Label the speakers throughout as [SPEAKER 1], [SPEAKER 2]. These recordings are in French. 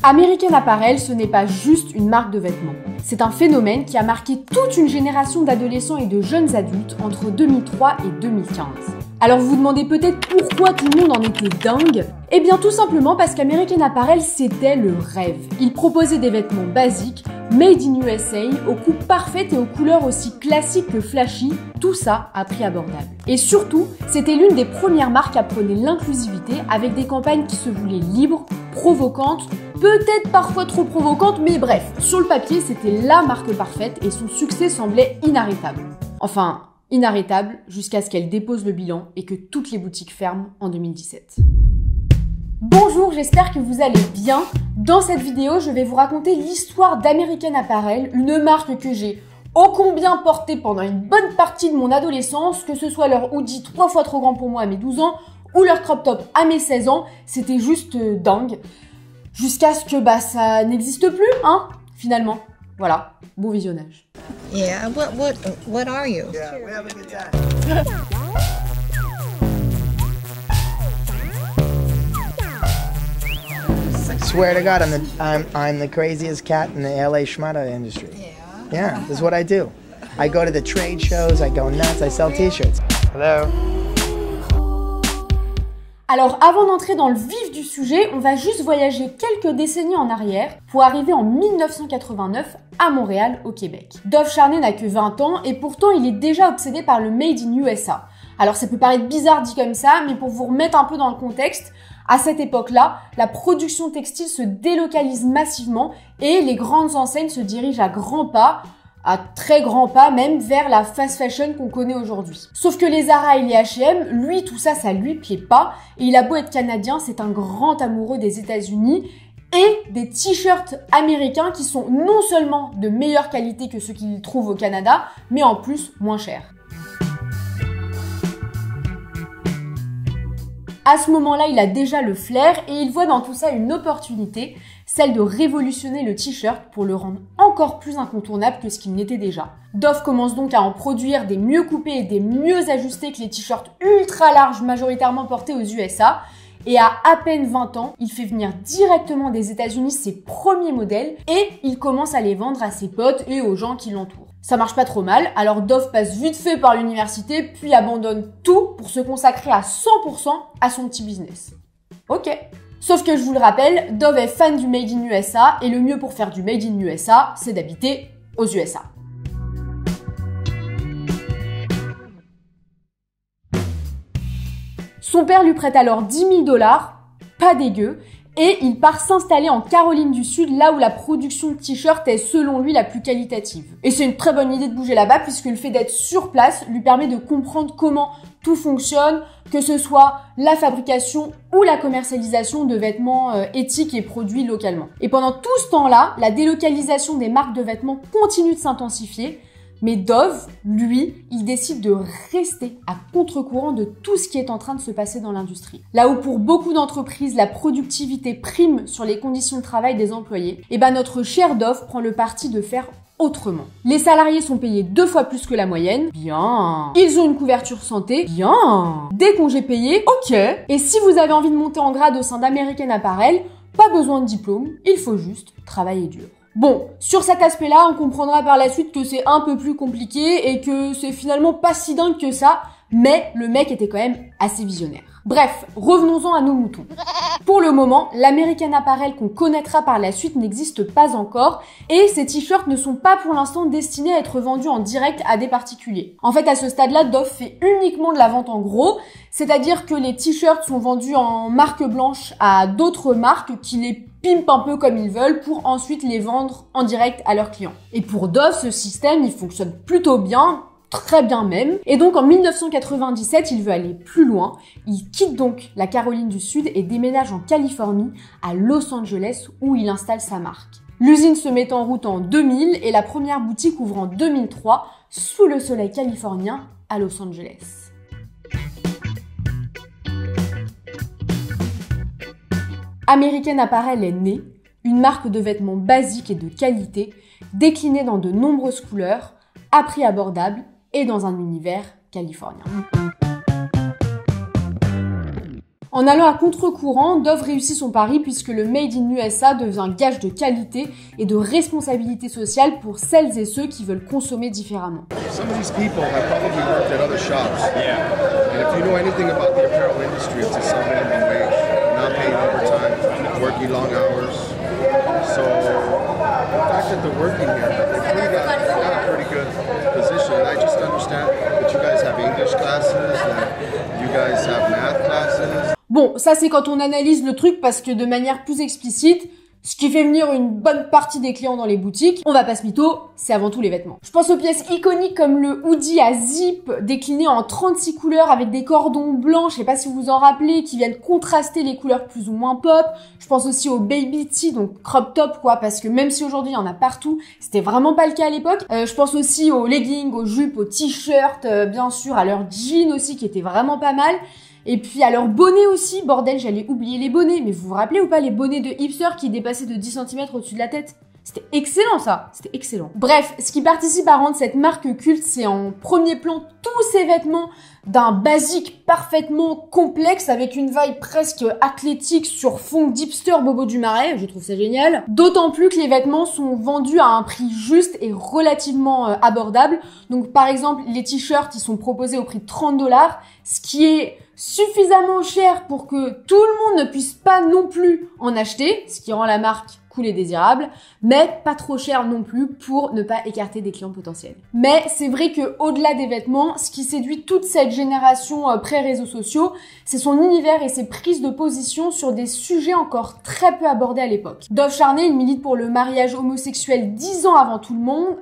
[SPEAKER 1] American Apparel, ce n'est pas juste une marque de vêtements. C'est un phénomène qui a marqué toute une génération d'adolescents et de jeunes adultes entre 2003 et 2015. Alors vous vous demandez peut-être pourquoi tout le monde en était dingue? Eh bien tout simplement parce qu'American Apparel c'était le rêve. Il proposait des vêtements basiques, made in USA, aux coupes parfaites et aux couleurs aussi classiques que flashy, tout ça à prix abordable. Et surtout, c'était l'une des premières marques à prôner l'inclusivité avec des campagnes qui se voulaient libres, provocantes, peut-être parfois trop provocantes, mais bref, sur le papier c'était la marque parfaite et son succès semblait inarrêtable. Enfin, inarrêtable jusqu'à ce qu'elle dépose le bilan et que toutes les boutiques ferment en 2017. Bonjour, j'espère que vous allez bien. Dans cette vidéo, je vais vous raconter l'histoire d'American Apparel, une marque que j'ai ô combien portée pendant une bonne partie de mon adolescence, que ce soit leur hoodie 3 fois trop grand pour moi à mes 12 ans ou leur crop top à mes 16 ans, c'était juste dingue. Jusqu'à ce que ça n'existe plus, hein, finalement. Voilà, bon visionnage.
[SPEAKER 2] Yeah, what are you?
[SPEAKER 3] Yeah, we have a good time. Swear to God, I'm the craziest cat in the LA schmata industry. Yeah, this is what I do. I go to the trade shows, I go nuts, I sell t-shirts. Hello.
[SPEAKER 1] Alors avant d'entrer dans le vif du sujet, on va juste voyager quelques décennies en arrière pour arriver en 1989 à Montréal, au Québec. Dov Charney n'a que 20 ans et pourtant il est déjà obsédé par le Made in USA. Alors ça peut paraître bizarre dit comme ça, mais pour vous remettre un peu dans le contexte, à cette époque-là, la production textile se délocalise massivement et les grandes enseignes se dirigent à grands pas, à très grands pas même, vers la fast fashion qu'on connaît aujourd'hui. Sauf que les Zara et les H&M, lui, tout ça, ça lui plaît pas. Et il a beau être canadien, c'est un grand amoureux des États-Unis et des t-shirts américains qui sont non seulement de meilleure qualité que ceux qu'il trouve au Canada, mais en plus moins chers. À ce moment-là, il a déjà le flair et il voit dans tout ça une opportunité, celle de révolutionner le t-shirt pour le rendre encore plus incontournable que ce qu'il n'était déjà. Dov commence donc à en produire des mieux coupés et des mieux ajustés que les t-shirts ultra larges majoritairement portés aux USA. Et à peine 20 ans, il fait venir directement des États-Unis ses premiers modèles et il commence à les vendre à ses potes et aux gens qui l'entourent. Ça marche pas trop mal, alors Dov passe vite fait par l'université puis abandonne tout pour se consacrer à 100% à son petit business. Ok. Sauf que je vous le rappelle, Dov est fan du Made in USA et le mieux pour faire du Made in USA, c'est d'habiter aux USA. Son père lui prête alors 10 000 $, pas dégueu, et il part s'installer en Caroline du Sud, là où la production de t-shirts est selon lui la plus qualitative. Et c'est une très bonne idée de bouger là-bas puisque le fait d'être sur place lui permet de comprendre comment tout fonctionne, que ce soit la fabrication ou la commercialisation de vêtements éthiques et produits localement. Et pendant tout ce temps-là, la délocalisation des marques de vêtements continue de s'intensifier. Mais Dov, lui, il décide de rester à contre-courant de tout ce qui est en train de se passer dans l'industrie. Là où pour beaucoup d'entreprises, la productivité prime sur les conditions de travail des employés, et notre cher Dov prend le parti de faire autrement. Les salariés sont payés 2 fois plus que la moyenne. Bien. Ils ont une couverture santé. Bien. Des congés payés. Ok. Et si vous avez envie de monter en grade au sein d'American Apparel, pas besoin de diplôme, il faut juste travailler dur. Bon, sur cet aspect-là, on comprendra par la suite que c'est un peu plus compliqué et que c'est finalement pas si dingue que ça, mais le mec était quand même assez visionnaire. Bref, revenons-en à nos moutons. Pour le moment, l'American Apparel qu'on connaîtra par la suite n'existe pas encore et ces t-shirts ne sont pas pour l'instant destinés à être vendus en direct à des particuliers. En fait, à ce stade-là, Dov fait uniquement de la vente en gros, c'est-à-dire que les t-shirts sont vendus en marque blanche à d'autres marques qui les pimpent un peu comme ils veulent pour ensuite les vendre en direct à leurs clients. Et pour Dov, ce système, il fonctionne plutôt bien, très bien même. Et donc en 1997, il veut aller plus loin. Il quitte donc la Caroline du Sud et déménage en Californie, à Los Angeles, où il installe sa marque. L'usine se met en route en 2000 et la première boutique ouvre en 2003, sous le soleil californien, à Los Angeles. American Apparel est née, une marque de vêtements basiques et de qualité, déclinée dans de nombreuses couleurs, à prix abordable et dans un univers californien. En allant à contre-courant, Dove réussit son pari puisque le Made in USA devient gage de qualité et de responsabilité sociale pour celles et ceux qui veulent consommer différemment.
[SPEAKER 4] Some of these people have probably worked at other shops. Yeah. And if you know anything about the apparel industry, it's a sub-minimum wage, not paying overtime, working long hours. So the fact that they're working here, they've got a pretty good position. I just understand that you guys have English classes, that you guys have math classes.
[SPEAKER 1] Bon, ça c'est quand on analyse le truc parce que de manière plus explicite, ce qui fait venir une bonne partie des clients dans les boutiques, on va pas se mytho, c'est avant tout les vêtements. Je pense aux pièces iconiques comme le hoodie à zip décliné en 36 couleurs avec des cordons blancs, je sais pas si vous vous en rappelez, qui viennent contraster les couleurs plus ou moins pop. Je pense aussi au baby tee, donc crop top quoi, parce que même si aujourd'hui il y en a partout, c'était vraiment pas le cas à l'époque. Je pense aussi aux leggings, aux jupes, aux t-shirts, bien sûr, à leurs jeans aussi qui étaient vraiment pas mal. Et puis à leurs bonnets aussi, bordel, j'allais oublier les bonnets, mais vous vous rappelez ou pas les bonnets de hipster qui dépassaient de 10 cm au-dessus de la tête? C'était excellent ça, c'était excellent. Bref, ce qui participe à rendre cette marque culte, c'est en premier plan tous ces vêtements d'un basique parfaitement complexe avec une vibe presque athlétique sur fond d'hipster Bobo du Marais, je trouve ça génial. D'autant plus que les vêtements sont vendus à un prix juste et relativement abordable. Donc par exemple, les t-shirts, ils sont proposés au prix de 30 $, ce qui est suffisamment cher pour que tout le monde ne puisse pas non plus en acheter, ce qui rend la marque cool et désirable, mais pas trop cher non plus pour ne pas écarter des clients potentiels. Mais c'est vrai que au-delà des vêtements, ce qui séduit toute cette génération pré-réseaux sociaux, c'est son univers et ses prises de position sur des sujets encore très peu abordés à l'époque. Dove Charney, il milite pour le mariage homosexuel 10 ans avant tout le monde,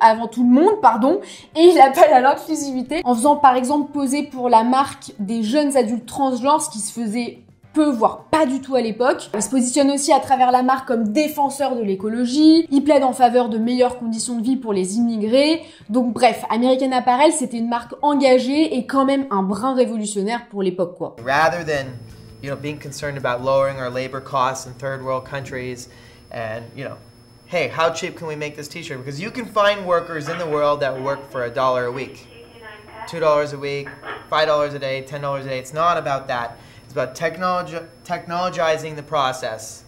[SPEAKER 1] et il appelle à l'inclusivité en faisant par exemple poser pour la marque des jeunes adultes transgenres, ce qui se faisait peu, voire pas du tout à l'époque. Il se positionne aussi à travers la marque comme défenseur de l'écologie, il plaide en faveur de meilleures conditions de vie pour les immigrés. Donc bref, American Apparel, c'était une marque engagée et quand même un brin révolutionnaire pour l'époque quoi.
[SPEAKER 5] Rather than, being concerned about lowering our labor costs in third world countries and, hey, how cheap can we make this t-shirt? Because you can find workers in the world that work for $1 a week, $2 a week, $5 a day, $10 a day. It's not about that. It's about technologizing the process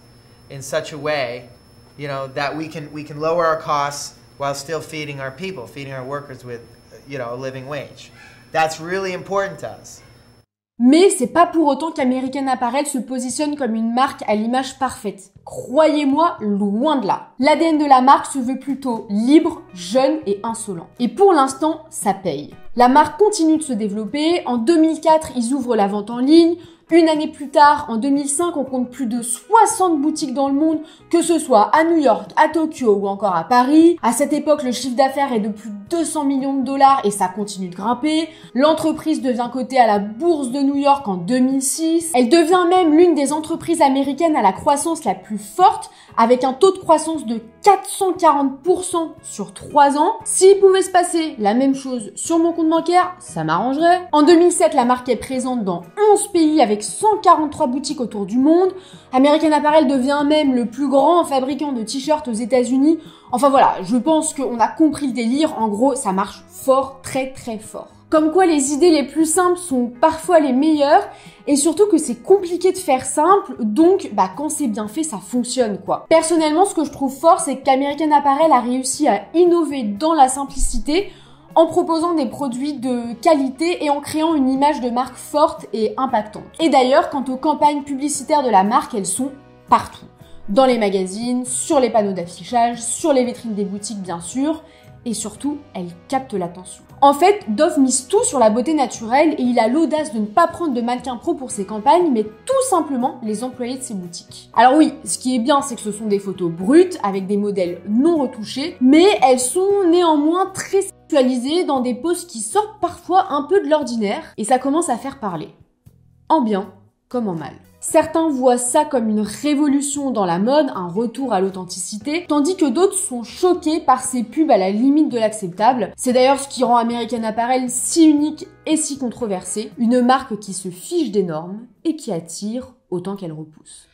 [SPEAKER 5] in such a way, that we can lower our costs while still feeding our people, feeding our workers with, a living wage. That's really important to us.
[SPEAKER 1] Mais c'est pas pour autant qu'American Apparel se positionne comme une marque à l'image parfaite. Croyez-moi, loin de là. L'ADN de la marque se veut plutôt libre, jeune et insolent. Et pour l'instant, ça paye. La marque continue de se développer. En 2004, ils ouvrent la vente en ligne. Une année plus tard, en 2005, on compte plus de 60 boutiques dans le monde, que ce soit à New York, à Tokyo ou encore à Paris. À cette époque, le chiffre d'affaires est de plus de 200 millions de dollars et ça continue de grimper. L'entreprise devient cotée à la bourse de New York en 2006. Elle devient même l'une des entreprises américaines à la croissance la plus forte, avec un taux de croissance de 440% sur 3 ans. S'il pouvait se passer la même chose sur mon compte bancaire, ça m'arrangerait. En 2007, la marque est présente dans 11 pays avec 143 boutiques autour du monde. American Apparel devient même le plus grand fabricant de t-shirts aux États-Unis. Enfin voilà, je pense qu'on a compris le délire. En gros, ça marche fort, très très fort. Comme quoi les idées les plus simples sont parfois les meilleures et surtout que c'est compliqué de faire simple, donc quand c'est bien fait, ça fonctionne quoi. Personnellement, ce que je trouve fort, c'est qu'American Apparel a réussi à innover dans la simplicité en proposant des produits de qualité et en créant une image de marque forte et impactante. Et d'ailleurs, quant aux campagnes publicitaires de la marque, elles sont partout. Dans les magazines, sur les panneaux d'affichage, sur les vitrines des boutiques bien sûr, et surtout, elles captent l'attention. En fait, Dove mise tout sur la beauté naturelle et il a l'audace de ne pas prendre de mannequins pro pour ses campagnes, mais tout simplement les employés de ses boutiques. Alors oui, ce qui est bien, c'est que ce sont des photos brutes avec des modèles non retouchés, mais elles sont néanmoins très sexualisées dans des poses qui sortent parfois un peu de l'ordinaire et ça commence à faire parler. En bien comme en mal. Certains voient ça comme une révolution dans la mode, un retour à l'authenticité, tandis que d'autres sont choqués par ces pubs à la limite de l'acceptable. C'est d'ailleurs ce qui rend American Apparel si unique et si controversée, une marque qui se fiche des normes et qui attire autant qu'elle repousse.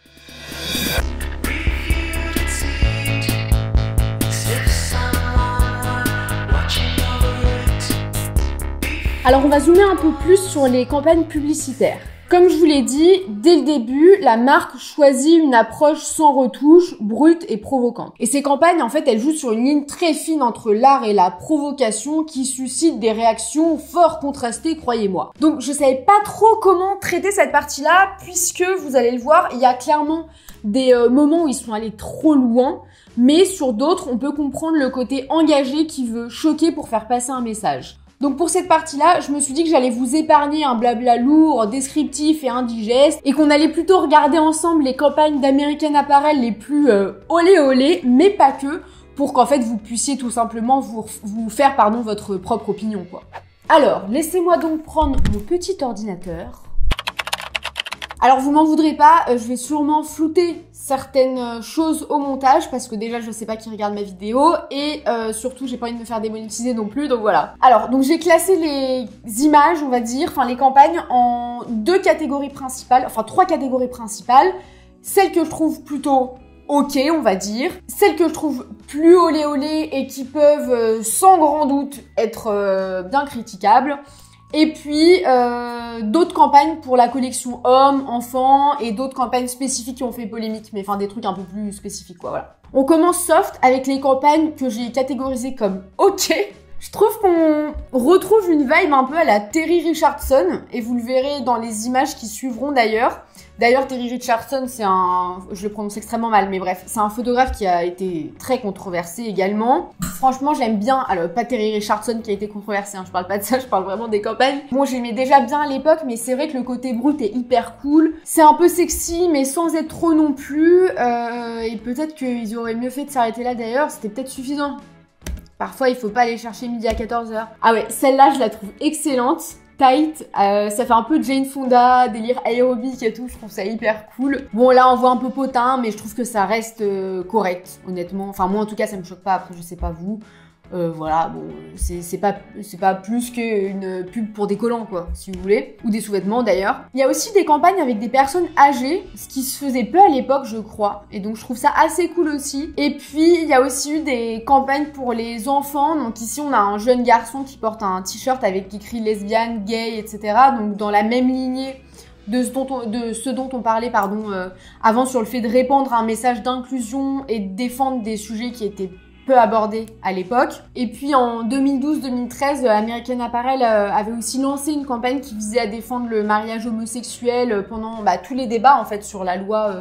[SPEAKER 1] Alors on va zoomer un peu plus sur les campagnes publicitaires. Comme je vous l'ai dit, dès le début, la marque choisit une approche sans retouche, brute et provocante. Et ces campagnes, en fait, elles jouent sur une ligne très fine entre l'art et la provocation qui suscite des réactions fort contrastées, croyez-moi. Donc, je savais pas trop comment traiter cette partie-là, puisque, vous allez le voir, il y a clairement des moments où ils sont allés trop loin, mais sur d'autres, on peut comprendre le côté engagé qui veut choquer pour faire passer un message. Donc pour cette partie-là, je me suis dit que j'allais vous épargner un blabla lourd, descriptif et indigeste, et qu'on allait plutôt regarder ensemble les campagnes d'American Apparel les plus olé olé, mais pas que, pour qu'en fait vous puissiez tout simplement vous faire votre propre opinion, quoi. Alors, laissez-moi donc prendre mon petit ordinateur. Alors vous m'en voudrez pas, je vais sûrement flouter certaines choses au montage parce que déjà je sais pas qui regarde ma vidéo et surtout j'ai pas envie de me faire démonétiser non plus, donc voilà. Alors donc j'ai classé les images, on va dire, enfin les campagnes en trois catégories principales, celles que je trouve plutôt ok, on va dire, celles que je trouve plus olé olé et qui peuvent sans grand doute être bien critiquables. Et puis, d'autres campagnes pour la collection hommes, enfants, et d'autres campagnes spécifiques qui ont fait polémique, mais enfin des trucs un peu plus spécifiques, quoi, voilà. On commence soft avec les campagnes que j'ai catégorisées comme ok. Je trouve qu'on retrouve une vibe un peu à la Terry Richardson, et vous le verrez dans les images qui suivront d'ailleurs. D'ailleurs, Terry Richardson, c'est je le prononce extrêmement mal, mais bref, c'est un photographe qui a été très controversé également. Franchement, j'aime bien, alors pas Terry Richardson qui a été controversé, hein, je parle pas de ça, je parle vraiment des campagnes. Bon, j'aimais déjà bien à l'époque, mais c'est vrai que le côté brut est hyper cool. C'est un peu sexy, mais sans être trop non plus, et peut-être qu'ils auraient mieux fait de s'arrêter là d'ailleurs, c'était peut-être suffisant. Parfois, il faut pas aller chercher midi à 14h. Ah ouais, celle-là, je la trouve excellente. Tight, ça fait un peu Jane Fonda, délire aérobique et tout, je trouve ça hyper cool. Bon là on voit un peu potin, mais je trouve que ça reste correct, honnêtement. Enfin moi en tout cas ça me choque pas, après je sais pas vous. Voilà, bon, c'est pas plus qu'une pub pour des collants, quoi, si vous voulez. Ou des sous-vêtements, d'ailleurs. Il y a aussi des campagnes avec des personnes âgées, ce qui se faisait peu à l'époque, je crois. Et donc, je trouve ça assez cool aussi. Et puis, il y a aussi eu des campagnes pour les enfants. Donc ici, on a un jeune garçon qui porte un t-shirt avec écrit lesbienne, gay, etc. Donc, dans la même lignée de ce dont on parlait, avant sur le fait de répandre un message d'inclusion et de défendre des sujets qui étaient peu abordé à l'époque. Et puis en 2012-2013, American Apparel avait aussi lancé une campagne qui visait à défendre le mariage homosexuel pendant tous les débats en fait sur la loi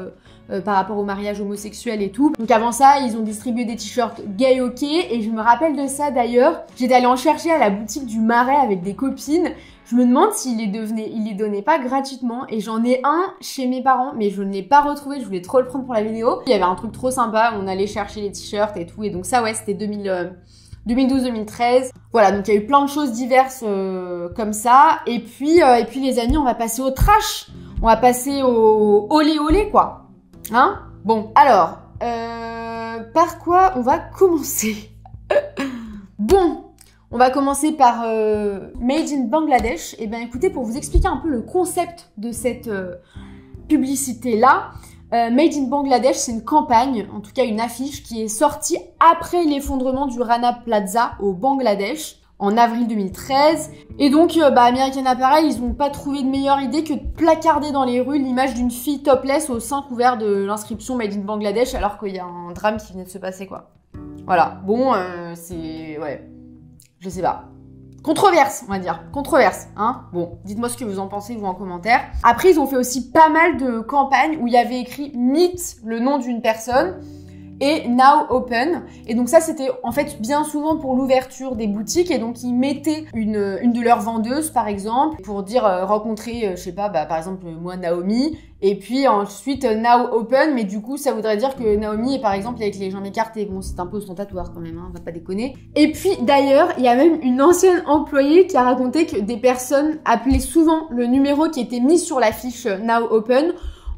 [SPEAKER 1] par rapport au mariage homosexuel et tout. Donc avant ça, ils ont distribué des t-shirts gay ok, et je me rappelle de ça d'ailleurs. J'étais allée en chercher à la boutique du Marais avec des copines. Je me demande s'ils les donnaient pas gratuitement, et j'en ai un chez mes parents, mais je ne l'ai pas retrouvé, je voulais trop le prendre pour la vidéo. Il y avait un truc trop sympa, on allait chercher les t-shirts et tout, et donc ça ouais, c'était 2012-2013. Voilà, donc il y a eu plein de choses diverses comme ça, et puis les amis, on va passer au trash, on va passer au olé olé quoi, hein. Bon, alors, par quoi on va commencer? Bon, on va commencer par Made in Bangladesh. Et bien écoutez, pour vous expliquer un peu le concept de cette publicité-là, Made in Bangladesh, c'est une campagne, en tout cas une affiche, qui est sortie après l'effondrement du Rana Plaza au Bangladesh en avril 2013. Et donc, American Apparel, ils n'ont pas trouvé de meilleure idée que de placarder dans les rues l'image d'une fille topless au sein couvert de l'inscription Made in Bangladesh, alors qu'il y a un drame qui venait de se passer, quoi. Voilà. Bon, c'est... ouais... Je sais pas. Controverse, on va dire. Controverse, hein. Bon, dites-moi ce que vous en pensez, vous, en commentaire. Après, ils ont fait aussi pas mal de campagnes où il y avait écrit « Meet », le nom d'une personne, et « Now Open ». Et donc ça, c'était en fait bien souvent pour l'ouverture des boutiques. Et donc, ils mettaient une de leurs vendeuses, par exemple, pour dire rencontrer, je sais pas, par exemple, moi, Naomi. Et puis ensuite, Now Open, mais du coup, ça voudrait dire que Naomi est par exemple avec les jambes écartées. Bon, c'est un peu ostentatoire quand même, hein, on va pas déconner. Et puis d'ailleurs, il y a même une ancienne employée qui a raconté que des personnes appelaient souvent le numéro qui était mis sur l'affiche Now Open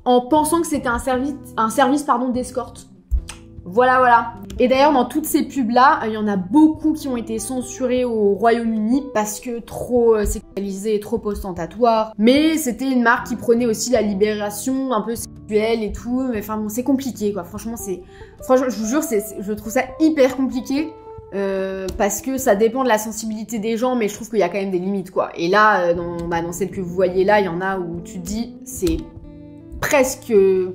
[SPEAKER 1] en pensant que c'était un service d'escorte. Voilà. Et d'ailleurs, dans toutes ces pubs-là, il y en a beaucoup qui ont été censurées au Royaume-Uni parce que trop sexualisées, trop ostentatoires. Mais c'était une marque qui prenait aussi la libération un peu sexuelle et tout. Mais enfin bon, c'est compliqué quoi. Franchement, je vous jure, je trouve ça hyper compliqué. parce que ça dépend de la sensibilité des gens, mais je trouve qu'il y a quand même des limites, quoi. Et là, dans celle que vous voyez là, il y en a où tu te dis, c'est presque de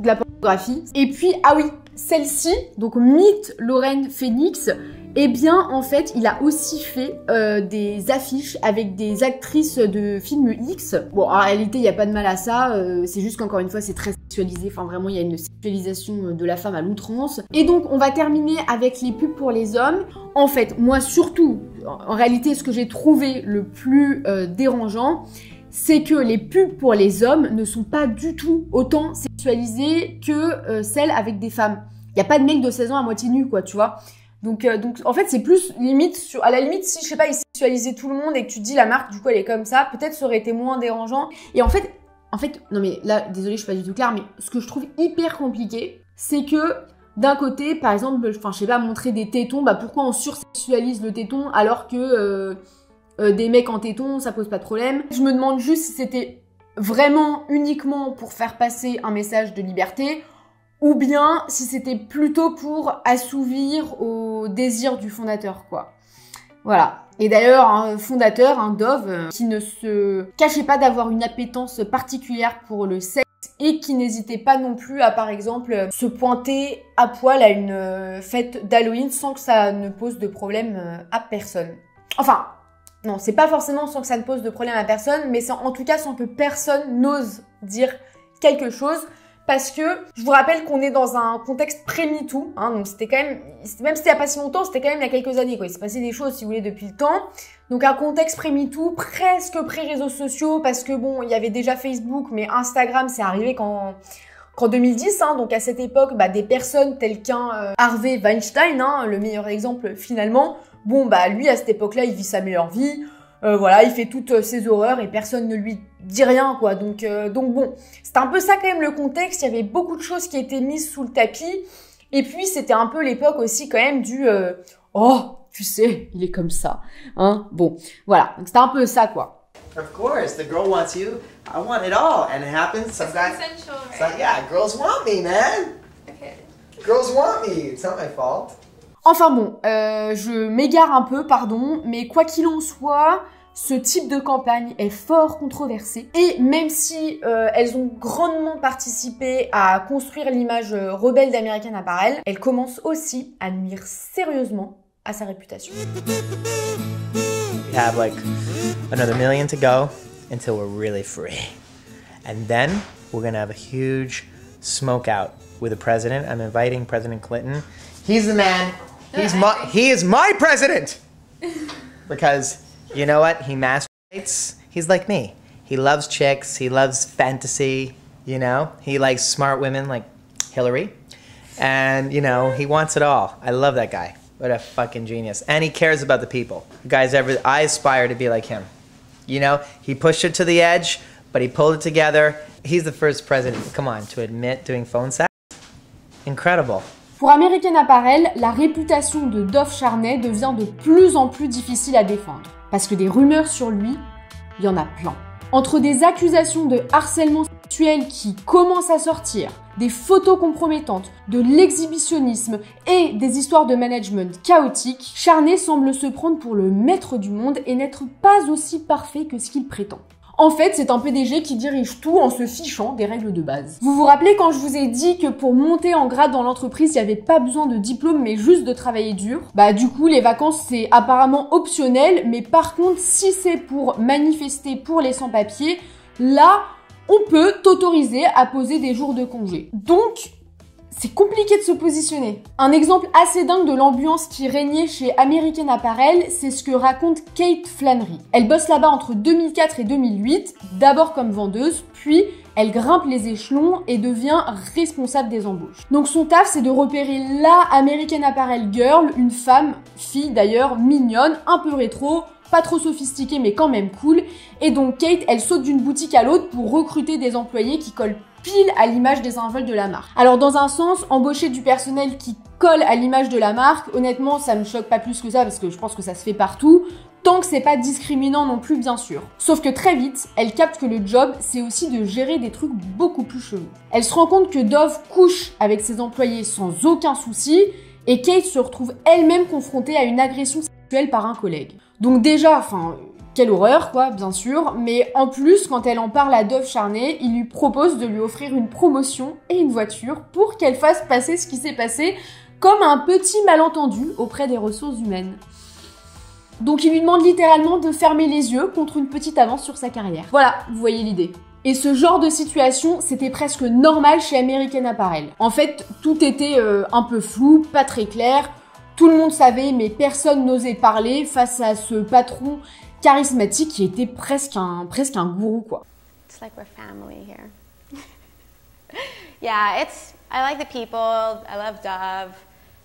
[SPEAKER 1] la pornographie. Et puis, ah oui, celle-ci, donc Meet Lauren Phoenix, eh bien, en fait, il a aussi fait des affiches avec des actrices de films X. Bon, en réalité, il n'y a pas de mal à ça, c'est juste qu'encore une fois, c'est très sexualisé. Enfin, vraiment, il y a une sexualisation de la femme à l'outrance. Et donc, on va terminer avec les pubs pour les hommes. En fait, moi, surtout, en réalité, ce que j'ai trouvé le plus dérangeant, c'est que les pubs pour les hommes ne sont pas du tout autant sexualisées que celles avec des femmes. Il n'y a pas de mec de 16 ans à moitié nu, quoi, tu vois. Donc en fait, c'est plus limite à la limite, si, je sais pas, ils sexualisaient tout le monde et que tu te dis la marque, du coup, elle est comme ça, peut-être ça aurait été moins dérangeant. Et en fait, non mais là, désolé, je suis pas du tout claire, mais ce que je trouve hyper compliqué, c'est que d'un côté, par exemple, enfin, je sais pas, montrer des tétons, bah pourquoi on sursexualise le téton alors que des mecs en tétons, ça pose pas de problème. Je me demande juste si c'était vraiment uniquement pour faire passer un message de liberté, ou bien si c'était plutôt pour assouvir au désir du fondateur, quoi. Voilà. Et d'ailleurs, un fondateur, un Dove, qui ne se cachait pas d'avoir une appétence particulière pour le sexe et qui n'hésitait pas non plus à, par exemple, se pointer à poil à une fête d'Halloween sans que ça ne pose de problème à personne. Enfin, non, c'est pas forcément sans que ça ne pose de problème à personne, mais en tout cas sans que personne n'ose dire quelque chose. Parce que je vous rappelle qu'on est dans un contexte pré-MeToo, hein, donc c'était quand même, même si c'était il y a pas si longtemps, c'était quand même il y a quelques années, quoi. Il s'est passé des choses, si vous voulez, depuis le temps. Donc un contexte pré-MeToo, presque pré-réseaux sociaux, parce que bon, il y avait déjà Facebook, mais Instagram, c'est arrivé qu'en 2010, hein, donc à cette époque, bah, des personnes telles qu'un Harvey Weinstein, hein, le meilleur exemple finalement, bon, bah lui, à cette époque-là, il vit sa meilleure vie. Voilà, il fait toutes ses horreurs et personne ne lui dit rien, quoi. Donc bon, c'était un peu ça quand même le contexte. Il y avait beaucoup de choses qui étaient mises sous le tapis. Et puis, c'était un peu l'époque aussi quand même du oh, tu sais, il est comme ça. Hein, bon, voilà. Donc c'était un peu ça, quoi.
[SPEAKER 5] Of course, the girl wants you. I want it all. And it happens, some guys...
[SPEAKER 6] Essential, right?
[SPEAKER 5] So, yeah, girls want me, man.
[SPEAKER 6] Okay.
[SPEAKER 5] Girls want me. It's not my fault.
[SPEAKER 1] Enfin bon, je m'égare un peu, pardon, mais quoi qu'il en soit, ce type de campagne est fort controversé. Et même si elles ont grandement participé à construire l'image rebelle d'American Apparel, elles commencent aussi à nuire sérieusement à sa réputation.
[SPEAKER 5] We have like another 1 million to go until we're really free. And then we're gonna have a huge smoke out with the president. I'm inviting President Clinton. He's the man. He is my president. Because you know what? He masturbates. He's like me. He loves chicks. He loves fantasy. You know, he likes smart women like Hillary. And you know, he wants it all. I love that guy. What a fucking genius. And he cares about the people. I aspire to be like him. You know, he pushed it to the edge, but he pulled it together. He's the first president, come on, to admit doing phone sex. Incredible.
[SPEAKER 1] Pour American Apparel, la réputation de Dove Charney devient de plus en plus difficile à défendre. Parce que des rumeurs sur lui, il y en a plein. Entre des accusations de harcèlement sexuel qui commencent à sortir, des photos compromettantes, de l'exhibitionnisme et des histoires de management chaotiques, Charney semble se prendre pour le maître du monde et n'être pas aussi parfait que ce qu'il prétend. En fait, c'est un PDG qui dirige tout en se fichant des règles de base. Vous vous rappelez quand je vous ai dit que pour monter en grade dans l'entreprise, il n'y avait pas besoin de diplôme, mais juste de travailler dur? Bah du coup, les vacances, c'est apparemment optionnel, mais par contre, si c'est pour manifester pour les sans-papiers, là, on peut t'autoriser à poser des jours de congé. Donc, c'est compliqué de se positionner. Un exemple assez dingue de l'ambiance qui régnait chez American Apparel, c'est ce que raconte Kate Flannery. Elle bosse là-bas entre 2004 et 2008, d'abord comme vendeuse, puis elle grimpe les échelons et devient responsable des embauches. Donc son taf, c'est de repérer la American Apparel girl, une fille d'ailleurs mignonne, un peu rétro, pas trop sophistiquée mais quand même cool. Et donc Kate, elle saute d'une boutique à l'autre pour recruter des employés qui collent pile à l'image des symboles de la marque. Alors dans un sens, embaucher du personnel qui colle à l'image de la marque, honnêtement, ça me choque pas plus que ça parce que je pense que ça se fait partout, tant que c'est pas discriminant non plus, bien sûr. Sauf que très vite, elle capte que le job, c'est aussi de gérer des trucs beaucoup plus chelous. Elle se rend compte que Dove couche avec ses employés sans aucun souci Et Kate se retrouve elle-même confrontée à une agression sexuelle par un collègue. Donc déjà, quelle horreur, quoi, bien sûr, mais en plus, quand elle en parle à Dove Charney, il lui propose de lui offrir une promotion et une voiture pour qu'elle fasse passer ce qui s'est passé comme un petit malentendu auprès des ressources humaines. Donc il lui demande littéralement de fermer les yeux contre une petite avance sur sa carrière. Voilà, vous voyez l'idée. Et ce genre de situation, c'était presque normal chez American Apparel. En fait, tout était un peu flou, pas très clair, tout le monde savait, mais personne n'osait parler face à ce patron charismatique qui était presque un gourou, quoi.
[SPEAKER 6] It's like we're family here. Yeah, I like the people, I love Dove,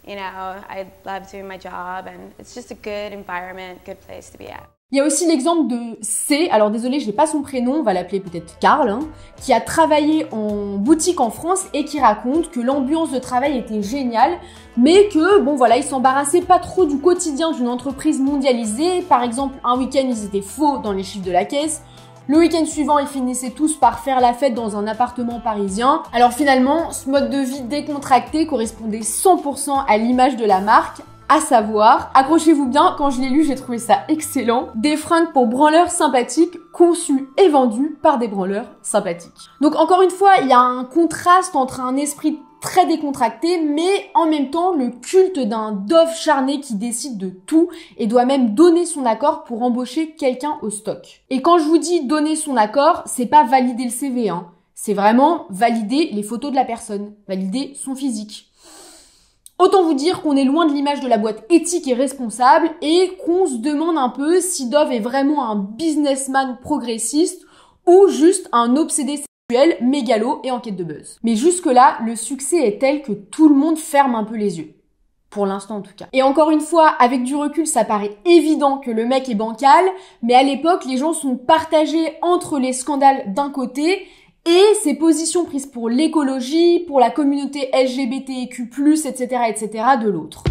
[SPEAKER 6] you know, I love doing my job, and it's just a good environment, good place to be at.
[SPEAKER 1] Il y a aussi l'exemple de C, alors désolé, je n'ai pas son prénom, on va l'appeler peut-être Karl, hein, qui a travaillé en boutique en France et qui raconte que l'ambiance de travail était géniale, mais que, bon voilà, il s'embarrassait pas trop du quotidien d'une entreprise mondialisée. Par exemple, un week-end, ils étaient faux dans les chiffres de la caisse. Le week-end suivant, ils finissaient tous par faire la fête dans un appartement parisien. Alors finalement, ce mode de vie décontracté correspondait 100% à l'image de la marque, à savoir, accrochez-vous bien, quand je l'ai lu, j'ai trouvé ça excellent, des fringues pour branleurs sympathiques conçues et vendues par des branleurs sympathiques. Donc encore une fois, il y a un contraste entre un esprit très décontracté, mais en même temps le culte d'un Dove Charney qui décide de tout et doit même donner son accord pour embaucher quelqu'un au stock. Et quand je vous dis donner son accord, c'est pas valider le CV, hein. C'est vraiment valider les photos de la personne, valider son physique. Autant vous dire qu'on est loin de l'image de la boîte éthique et responsable et qu'on se demande un peu si Dove est vraiment un businessman progressiste ou juste un obsédé sexuel, mégalo et en quête de buzz. Mais jusque-là, le succès est tel que tout le monde ferme un peu les yeux. Pour l'instant en tout cas. Et encore une fois, avec du recul, ça paraît évident que le mec est bancal, mais à l'époque, les gens sont partagés entre les scandales d'un côté et ses positions prises pour l'écologie, pour la communauté LGBTQ+, etc., etc. de l'autre.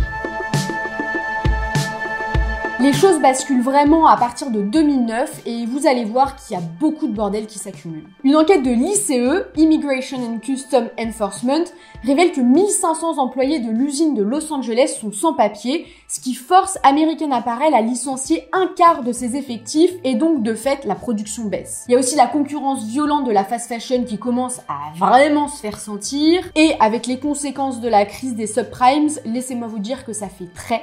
[SPEAKER 1] Les choses basculent vraiment à partir de 2009 et vous allez voir qu'il y a beaucoup de bordel qui s'accumule. Une enquête de l'ICE, Immigration and Customs Enforcement, révèle que 1500 employés de l'usine de Los Angeles sont sans papier, ce qui force American Apparel à licencier un quart de ses effectifs et donc de fait la production baisse. Il y a aussi la concurrence violente de la fast fashion qui commence à vraiment se faire sentir et avec les conséquences de la crise des subprimes, laissez-moi vous dire que ça fait très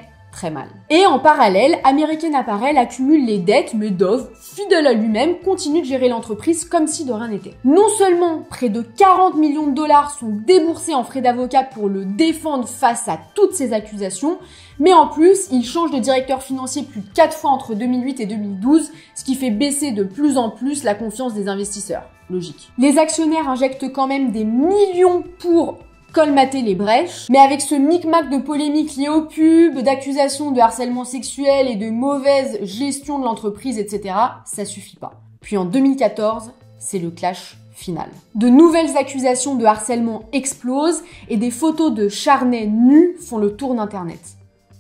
[SPEAKER 1] mal. Et en parallèle, American Apparel accumule les dettes, mais Dove, fidèle à lui-même, continue de gérer l'entreprise comme si de rien n'était. Non seulement près de 40 millions de dollars sont déboursés en frais d'avocat pour le défendre face à toutes ces accusations, mais en plus, il change de directeur financier plus de 4 fois entre 2008 et 2012, ce qui fait baisser de plus en plus la confiance des investisseurs. Logique. Les actionnaires injectent quand même des millions pour colmater les brèches, mais avec ce micmac de polémiques liées aux pubs, d'accusations de harcèlement sexuel et de mauvaise gestion de l'entreprise, etc., ça suffit pas. Puis en 2014, c'est le clash final. De nouvelles accusations de harcèlement explosent et des photos de Charney nus font le tour d'internet.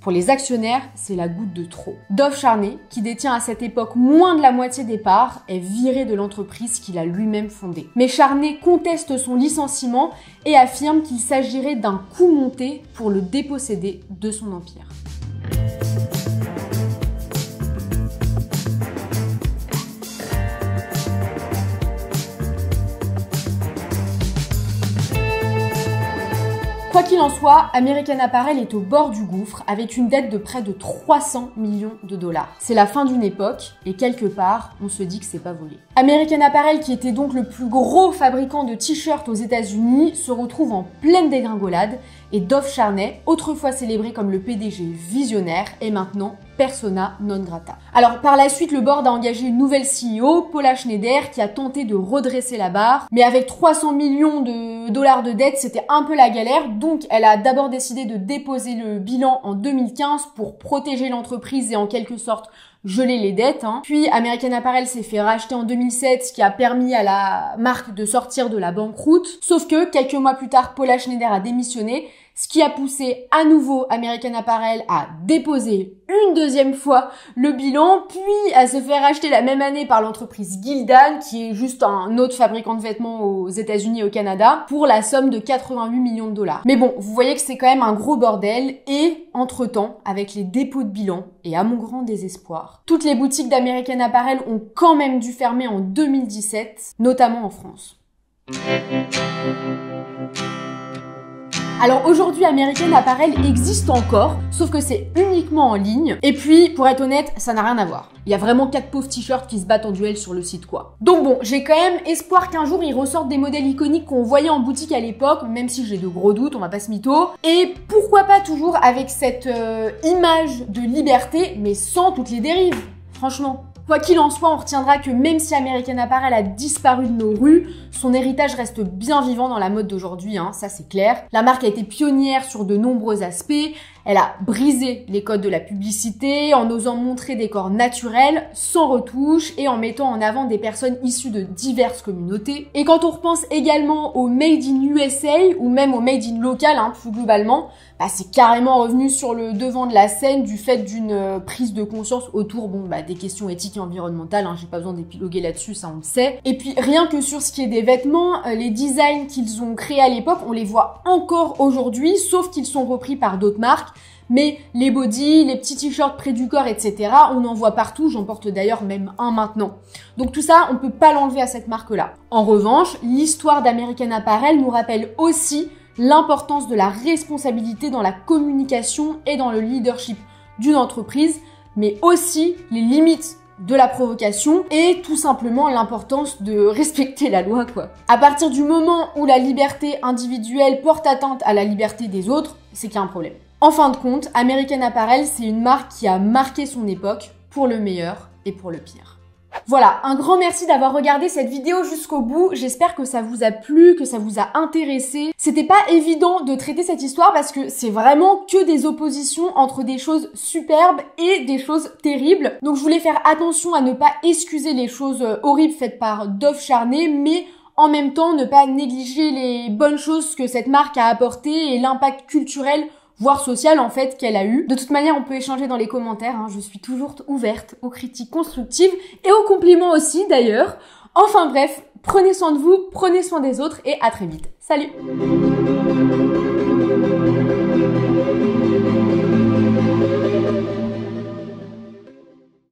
[SPEAKER 1] Pour les actionnaires, c'est la goutte de trop. Dove Charney, qui détient à cette époque moins de la moitié des parts, est viré de l'entreprise qu'il a lui-même fondée. Mais Charney conteste son licenciement et affirme qu'il s'agirait d'un coup monté pour le déposséder de son empire. Quoi qu'il en soit, American Apparel est au bord du gouffre avec une dette de près de 300 millions de dollars. C'est la fin d'une époque et quelque part, on se dit que c'est pas volé. American Apparel, qui était donc le plus gros fabricant de t-shirts aux États-Unis, se retrouve en pleine dégringolade et Dove Charney, autrefois célébré comme le PDG visionnaire, est maintenant persona non grata. Alors par la suite, le board a engagé une nouvelle CEO, Paula Schneider, qui a tenté de redresser la barre, mais avec 300 millions de dollars de dettes, c'était un peu la galère, donc elle a d'abord décidé de déposer le bilan en 2015 pour protéger l'entreprise et en quelque sorte geler les dettes. Puis American Apparel s'est fait racheter en 2007, ce qui a permis à la marque de sortir de la banqueroute. Sauf que quelques mois plus tard, Paula Schneider a démissionné, ce qui a poussé à nouveau American Apparel à déposer une deuxième fois le bilan, puis à se faire acheter la même année par l'entreprise Gildan, qui est juste un autre fabricant de vêtements aux États-Unis et au Canada, pour la somme de 88 millions de dollars. Mais bon, vous voyez que c'est quand même un gros bordel, et entre-temps, avec les dépôts de bilan, et à mon grand désespoir, toutes les boutiques d'American Apparel ont quand même dû fermer en 2017, notamment en France. Alors aujourd'hui, American Apparel existe encore, sauf que c'est uniquement en ligne. Et puis, pour être honnête, ça n'a rien à voir. Il y a vraiment 4 pauvres t-shirts qui se battent en duel sur le site, quoi. Donc bon, j'ai quand même espoir qu'un jour ils ressortent des modèles iconiques qu'on voyait en boutique à l'époque, même si j'ai de gros doutes, on va pas se mytho. Et pourquoi pas toujours avec cette image de liberté, mais sans toutes les dérives, franchement. Quoi qu'il en soit, on retiendra que même si American Apparel a disparu de nos rues, son héritage reste bien vivant dans la mode d'aujourd'hui, hein, ça c'est clair. La marque a été pionnière sur de nombreux aspects, elle a brisé les codes de la publicité en osant montrer des corps naturels, sans retouche, et en mettant en avant des personnes issues de diverses communautés. Et quand on repense également au Made in USA, ou même au Made in local, hein, plus globalement, bah, c'est carrément revenu sur le devant de la scène du fait d'une prise de conscience autour des questions éthiques et environnementales, hein, j'ai pas besoin d'épiloguer là-dessus, ça on le sait. Et puis rien que sur ce qui est des vêtements, les designs qu'ils ont créés à l'époque, on les voit encore aujourd'hui, sauf qu'ils sont repris par d'autres marques. Mais les bodys, les petits t-shirts près du corps, etc., on en voit partout, j'en porte d'ailleurs même un maintenant. Donc tout ça, on peut pas l'enlever à cette marque-là. En revanche, l'histoire d'American Apparel nous rappelle aussi l'importance de la responsabilité dans la communication et dans le leadership d'une entreprise, mais aussi les limites de la provocation et tout simplement l'importance de respecter la loi, quoi. À partir du moment où la liberté individuelle porte atteinte à la liberté des autres, c'est qu'il y a un problème. En fin de compte, American Apparel, c'est une marque qui a marqué son époque, pour le meilleur et pour le pire. Voilà, un grand merci d'avoir regardé cette vidéo jusqu'au bout. J'espère que ça vous a plu, que ça vous a intéressé. C'était pas évident de traiter cette histoire parce que c'est vraiment que des oppositions entre des choses superbes et des choses terribles. Donc je voulais faire attention à ne pas excuser les choses horribles faites par Dove Charney, mais en même temps ne pas négliger les bonnes choses que cette marque a apportées et l'impact culturel voire sociale en fait qu'elle a eu. De toute manière, on peut échanger dans les commentaires, hein. Je suis toujours ouverte aux critiques constructives et aux compliments aussi d'ailleurs. Enfin bref, prenez soin de vous, prenez soin des autres et à très vite. Salut!